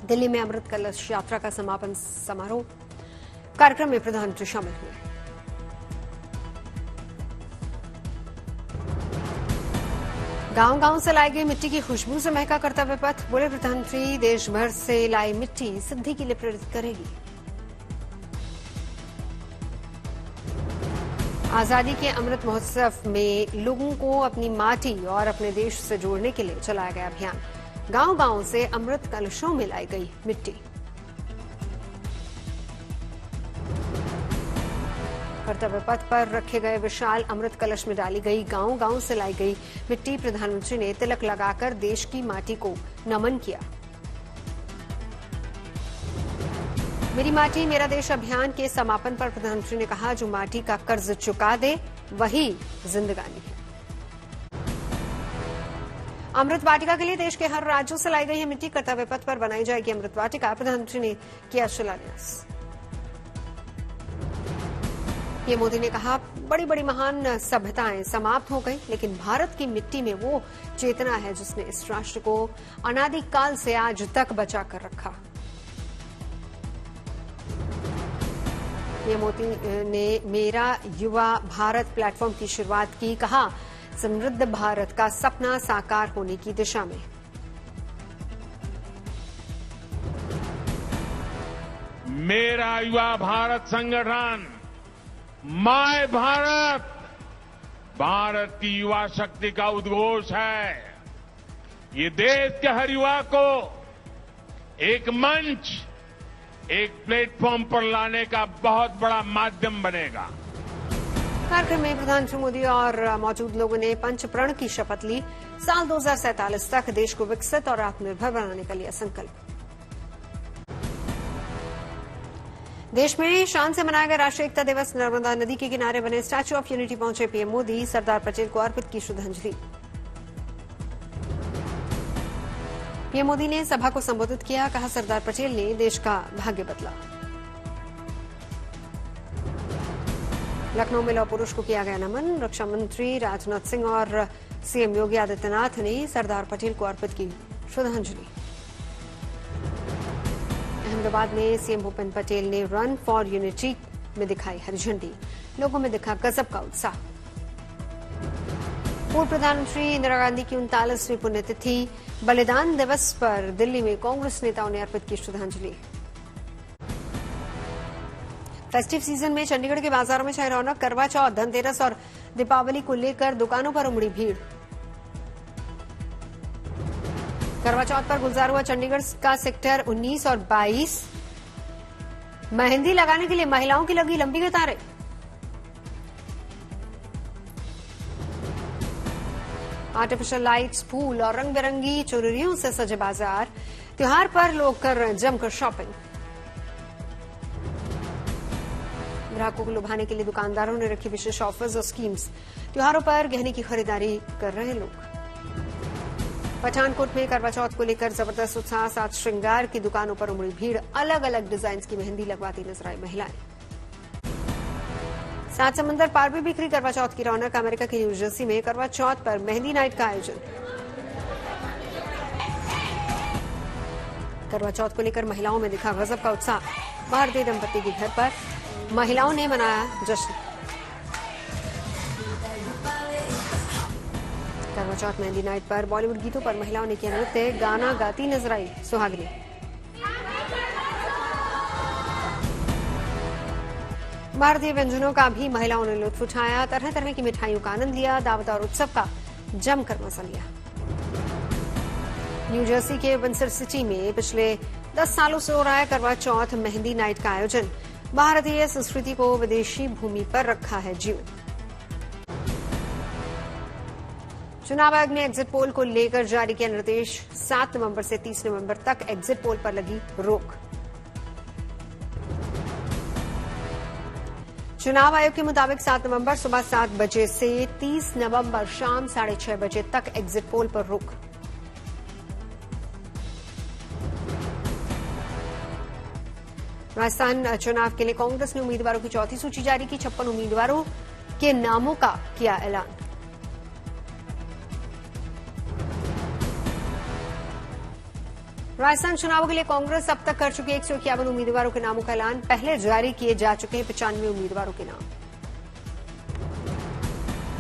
दिल्ली में अमृत कलश यात्रा का समापन समारोह। कार्यक्रम में प्रधानमंत्री शामिल हुए। गांव-गांव से लाई गई मिट्टी की खुशबू से महका कर्तव्य पथ। बोले प्रधानमंत्री, देश भर से लाई मिट्टी सिद्धि के लिए प्रेरित करेगी। आजादी के अमृत महोत्सव में लोगों को अपनी माटी और अपने देश से जोड़ने के लिए चलाया गया अभियान। गांव-गांव से अमृत कलशों में लाई गई मिट्टी। कर्तव्य पथ पर रखे गए विशाल अमृत कलश में डाली गई गांव-गांव से लाई गई मिट्टी। प्रधानमंत्री ने तिलक लगाकर देश की माटी को नमन किया। मेरी माटी मेरा देश अभियान के समापन पर प्रधानमंत्री ने कहा, जो माटी का कर्ज चुका दे वही जिंदगानी है। अमृत वाटिका के लिए देश के हर राज्यों से लाई गई है मिट्टी। कर्तव्य पथ पर बनाई जाएगी अमृत वाटिका। प्रधानमंत्री ने किया शिलान्यास। पीएम मोदी ने कहा, बड़ी बड़ी महान सभ्यताएं समाप्त हो गई, लेकिन भारत की मिट्टी में वो चेतना है जिसने इस राष्ट्र को अनादिकाल से आज तक बचा कर रखा। पीएम मोदी ने मेरा युवा भारत प्लेटफॉर्म की शुरुआत की। कहा, समृद्ध भारत का सपना साकार होने की दिशा में। मेरा युवा भारत संगठन माय भारत, भारत की युवा शक्ति का उद्घोष है। ये देश के हर युवा को एक मंच, एक प्लेटफॉर्म पर लाने का बहुत बड़ा माध्यम बनेगा। कार्यक्रम में प्रधानमंत्री मोदी और मौजूद लोगों ने पंच प्रण की शपथ ली। साल 2047 तक देश को विकसित और आत्मनिर्भर बनाने का लिया संकल्प। देश में शान से मनाया गया राष्ट्रीय एकता दिवस। नर्मदा नदी के किनारे बने स्टैच्यू ऑफ यूनिटी पहुंचे पीएम मोदी। सरदार पटेल को अर्पित की श्रद्धांजलि। पीएम मोदी ने सभा को संबोधित किया। कहा, सरदार पटेल ने देश का भाग्य बदला। लखनऊ में लौह पुरुष को किया गया नमन। रक्षा मंत्री राजनाथ सिंह और सीएम योगी आदित्यनाथ ने सरदार पटेल को अर्पित की श्रद्धांजलि। अहमदाबाद में सीएम भूपेंद्र पटेल ने रन फॉर यूनिटी में दिखाई हरी झंडी। लोगों में दिखा गजब का उत्साह। पूर्व प्रधानमंत्री इंदिरा गांधी की 39वीं पुण्यतिथि बलिदान दिवस पर दिल्ली में कांग्रेस नेताओं ने अर्पित की श्रद्धांजलि। फेस्टिव सीजन में चंडीगढ़ के बाजारों में छाई रौनक। करवा चौथ, धनतेरस और दीपावली को लेकर दुकानों पर उमड़ी भीड़। करवा चौथ पर गुलजार हुआ चंडीगढ़ का सेक्टर 19 और 22। मेहंदी लगाने के लिए महिलाओं की लगी लंबी कतारें। आर्टिफिशियल लाइट्स, फूल और रंग बिरंगी चुनरियों से सजे बाजार। त्योहार पर लोग कर रहे हैं जमकर शॉपिंग। ग्राहकों को लुभाने के लिए दुकानदारों ने रखी विशेष ऑफर्स और स्कीम्स। त्योहारों पर गहने की खरीदारी कर रहे लोग। पठानकोट में करवा चौथ को लेकर जबरदस्त उत्साह। साथ श्रृंगार की दुकानों पर उमड़ी भीड़। अलग अलग डिजाइन की मेहंदी लगवाती नजर आई महिलाएं। सात समंदर पार भी बिखरी करवा चौथ की रौनक। अमेरिका के न्यूजर्सी में करवा चौथ पर मेहंदी नाइट का आयोजन। करवा चौथ को लेकर महिलाओं में दिखा गजब का उत्साह। भारतीय दंपति के घर पर महिलाओं ने मनाया जश्न। करवा चौथ मेहंदी नाइट पर बॉलीवुड गीतों पर महिलाओं ने किया नृत्य। गाना गाती नजर आई सुहागिनी। भारतीय व्यंजनों का भी महिलाओं ने लुत्फ उठाया। तरह तरह की मिठाइयों का आनंद लिया। दावत और उत्सव का जमकर मजा लिया। न्यूजर्सी के विंडसर सिटी में पिछले 10 सालों से हो रहा है करवा चौथ मेहंदी नाइट का आयोजन। भारतीय संस्कृति को विदेशी भूमि पर रखा है जीवित। चुनाव आयोग ने एग्जिट पोल को लेकर जारी किया निर्देश। 7 नवंबर से 30 नवंबर तक एग्जिट पोल पर लगी रोक। चुनाव आयोग के मुताबिक 7 नवंबर सुबह 7 बजे से 30 नवंबर शाम 6:30 बजे तक एग्जिट पोल पर रोक। राजस्थान चुनाव के लिए कांग्रेस ने उम्मीदवारों की चौथी सूची जारी की। 56 उम्मीदवारों के नामों का किया ऐलान। राजस्थान चुनावों के लिए कांग्रेस अब तक कर चुकी 151 उम्मीदवारों के नामों का ऐलान। पहले जारी किए जा चुके हैं 95 उम्मीदवारों के नाम।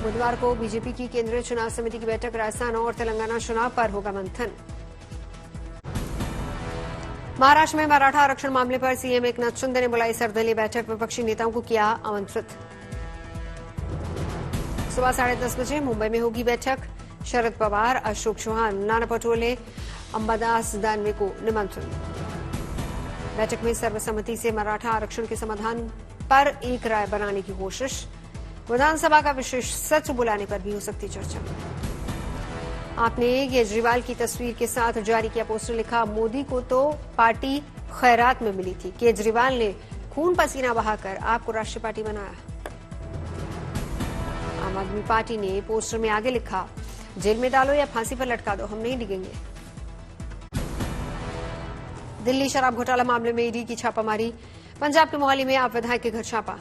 बुधवार को बीजेपी की केंद्रीय चुनाव समिति की बैठक। राजस्थान और तेलंगाना चुनाव पर होगा मंथन। महाराष्ट्र में मराठा आरक्षण मामले पर सीएम एकनाथ शिंदे ने बुलाई सर्वदलीय बैठक। विपक्षी नेताओं को किया आमंत्रित। सुबह 10:30 बजे मुंबई में होगी बैठक। शरद पवार, अशोक चौहान, नाना पटोले, अंबादास दानवे को निमंत्रण। बैठक में सर्वसम्मति से मराठा आरक्षण के समाधान पर एक राय बनाने की कोशिश। विधानसभा का विशेष सत्र बुलाने पर भी हो सकती चर्चा। आपने केजरीवाल की तस्वीर के साथ जारी किया पोस्टर। लिखा, मोदी को तो पार्टी खैरात में मिली थी, केजरीवाल ने खून पसीना बहाकर आपको राष्ट्रीय पार्टी बनाया। आम आदमी पार्टी ने पोस्टर में आगे लिखा, जेल में डालो या फांसी पर लटका दो, हम नहीं डिगेंगे। दिल्ली शराब घोटाला मामले में ईडी की छापामारी। पंजाब के मोहाली में आप विधायक के घर छापा।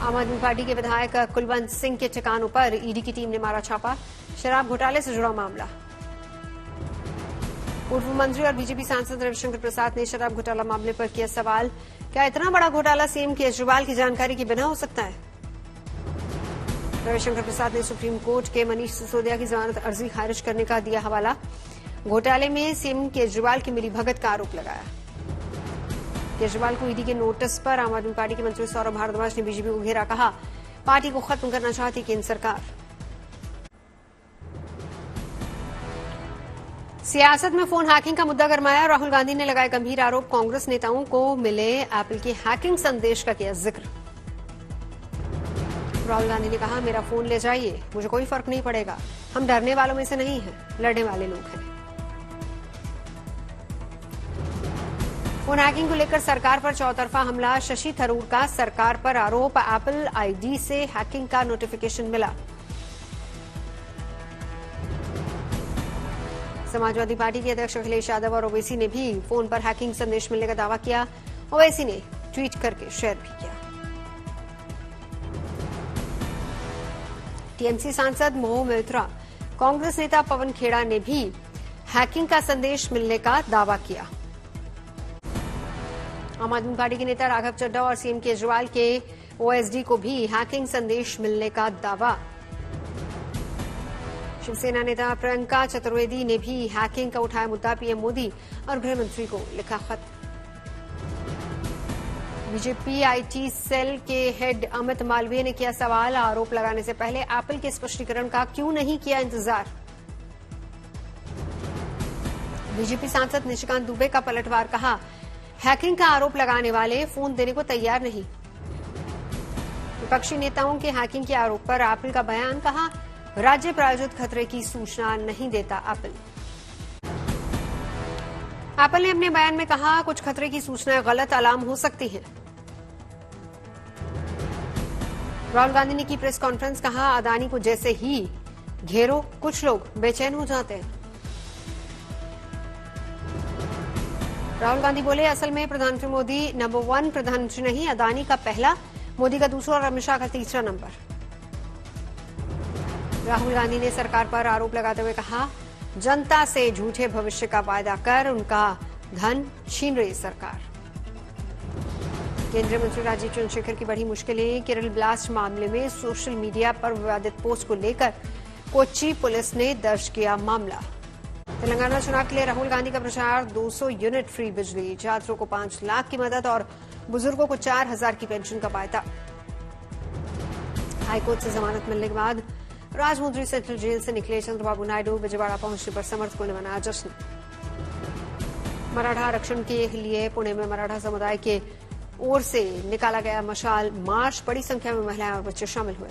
आम आदमी पार्टी के विधायक कुलवंत सिंह के ठिकानों पर ईडी की टीम ने मारा छापा। शराब घोटाले से जुड़ा मामला। पूर्व मंत्री और बीजेपी सांसद रविशंकर प्रसाद ने शराब घोटाला मामले पर किया सवाल। क्या इतना बड़ा घोटाला सीएम केजरीवाल की जानकारी के बिना हो सकता है? रविशंकर प्रसाद ने सुप्रीम कोर्ट के मनीष सिसोदिया की जमानत अर्जी खारिज करने का दिया हवाला। घोटाले में सीएम केजरीवाल की मिलीभगत का आरोप लगाया। केजरीवाल को ईडी के नोटिस पर आम आदमी पार्टी के मंत्री सौरभ भारद्वाज ने बीजेपी को घेरा। कहा, पार्टी को खत्म करना चाहती केंद्र सरकार। सियासत में फोन हैकिंग का मुद्दा गरमाया। राहुल गांधी ने लगाए गंभीर आरोप। कांग्रेस नेताओं को मिले एप्पल के हैकिंग संदेश का किया जिक्र। राहुल गांधी ने कहा, मेरा फोन ले जाइए, मुझे कोई फर्क नहीं पड़ेगा। हम डरने वालों में से नहीं हैं, लड़ने वाले लोग हैं। फोन हैकिंग को लेकर सरकार पर चौतरफा हमला। शशि थरूर का सरकार पर आरोप। एप्पल आईडी से हैकिंग का नोटिफिकेशन मिला। समाजवादी पार्टी के अध्यक्ष अखिलेश यादव और ओवैसी ने भी फोन पर हैकिंग संदेश मिलने का दावा किया। ओवैसी ने ट्वीट करके शेयर भी किया। टीएमसी सांसद मोह मित्रा, कांग्रेस नेता पवन खेड़ा ने भी हैकिंग का संदेश मिलने का दावा किया। आम आदमी पार्टी के नेता राघव चड्ढा और सीएम केजरीवाल के ओएसडी को भी हैकिंग संदेश मिलने का दावा। शिवसेना नेता प्रियंका चतुर्वेदी ने भी हैकिंग का उठाया मुद्दा। पीएम मोदी और गृह मंत्री को लिखा खत। बीजेपी आईटी सेल के हेड अमित मालवीय ने किया सवाल। आरोप लगाने से पहले एप्पल के स्पष्टीकरण का क्यों नहीं किया इंतजार? बीजेपी सांसद निशिकांत दुबे का पलटवार। कहा, हैकिंग का आरोप लगाने वाले फोन देने को तैयार नहीं। विपक्षी नेताओं के हैकिंग के आरोप पर एप्पल का बयान। कहा, राज्य प्रायोजित खतरे की सूचना नहीं देता एप्पल। एप्पल ने अपने बयान में कहा, कुछ खतरे की सूचनाएं गलत अलार्म हो सकती हैं। राहुल गांधी ने की प्रेस कॉन्फ्रेंस। कहा, अदानी को जैसे ही घेरो कुछ लोग बेचैन हो जाते हैं। राहुल गांधी बोले, असल में प्रधानमंत्री मोदी नंबर 1 प्रधानमंत्री नहीं, अदानी का पहला, मोदी का दूसरा और अमित शाह का तीसरा नंबर। राहुल गांधी ने सरकार पर आरोप लगाते हुए कहा, जनता से झूठे भविष्य का वायदा कर उनका धन छीन रही सरकार। केंद्रीय मंत्री राजीव चंद्रशेखर की बढ़ी मुश्किलें। केरल ब्लास्ट मामले में सोशल मीडिया पर विवादित पोस्ट को लेकर कोच्चि पुलिस ने दर्ज किया मामला। तेलंगाना चुनाव के लिए राहुल गांधी का प्रचार। 200 यूनिट फ्री बिजली, छात्रों को 5 लाख की मदद और बुजुर्गों को 4,000 की पेंशन का वायदा। हाईकोर्ट से जमानत मिलने के बाद राजमुंद्री सेंट्रल जेल से निकले चंद्रबाबू नायडू। विजयवाड़ा पहुंचने पर समर्थकों ने मनाया जश्न। मराठा आरक्षण के लिए पुणे में मराठा समुदाय के ओर से निकाला गया मशाल मार्च। बड़ी संख्या में महिलाएं और बच्चे शामिल हुए।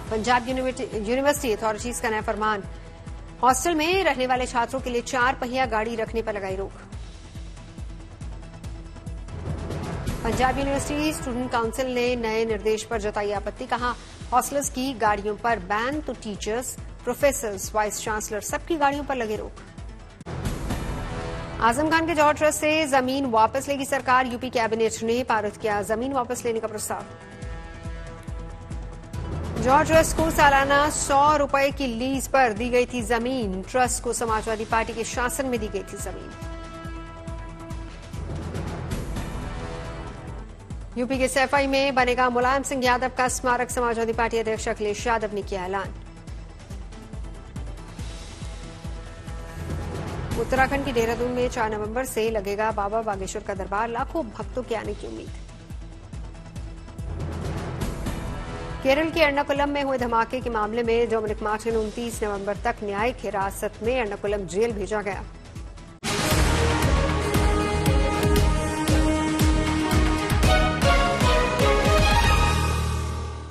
पंजाब यूनिवर्सिटी अथॉरिटीज का नया फरमान। हॉस्टल में रहने वाले छात्रों के लिए 4 पहिया गाड़ी रखने पर लगाई रोक। पंजाब यूनिवर्सिटी स्टूडेंट काउंसिल ने नए निर्देश पर जताई आपत्ति। कहा, हॉस्टलर्स की गाड़ियों पर बैन तो टीचर्स, प्रोफेसर्स, वाइस चांसलर सबकी गाड़ियों पर लगे रोक। आजम खान के जौहर ट्रस्ट से जमीन वापस लेगी सरकार। यूपी कैबिनेट ने पारित किया जमीन वापस लेने का प्रस्ताव। जॉर्ज ट्रस्ट को सालाना 100 रुपए की लीज पर दी गई थी जमीन। ट्रस्ट को समाजवादी पार्टी के शासन में दी गई थी जमीन। यूपी के सैफई में बनेगा मुलायम सिंह यादव का स्मारक। समाजवादी पार्टी अध्यक्ष अखिलेश यादव ने किया ऐलान। उत्तराखंड के देहरादून में 4 नवंबर से लगेगा बाबा बागेश्वर का दरबार। लाखों भक्तों के आने की उम्मीद। केरल के एर्नाकुलम में हुए धमाके के मामले में डोमिनिक मार्टिन 29 नवंबर तक न्यायिक हिरासत में एर्नाकुलम जेल भेजा गया।